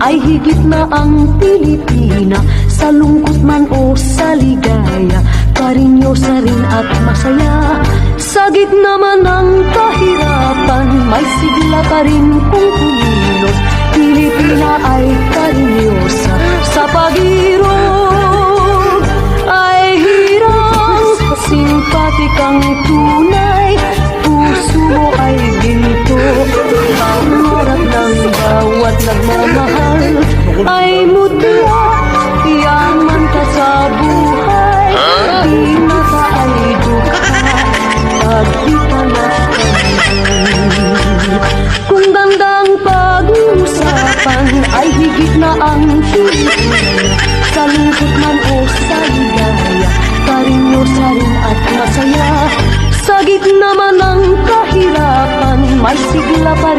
ay higit na ang Pilipina. Sa lungkot man o sa ligaya, karinyosa rin at masaya. Sa gitna man ng kahirapan, may sigla ka rin kung kumilos. Pilipina ay karinyosa sa pag-irog. Ay hirang simpatikang tunay, puso mo ay ginto. Pangarap ng bawat nagmamahal ay mutya. Yaman ka sa buhay, pinaka ay dukha. Pagkita na kung gandang pag-uusapan ay higit na ang Pilipina. Sa lungkot man o sa ligaya, karinyosa rin at masaya. Sa gitna man ng kahirapan, may sigla pa rin.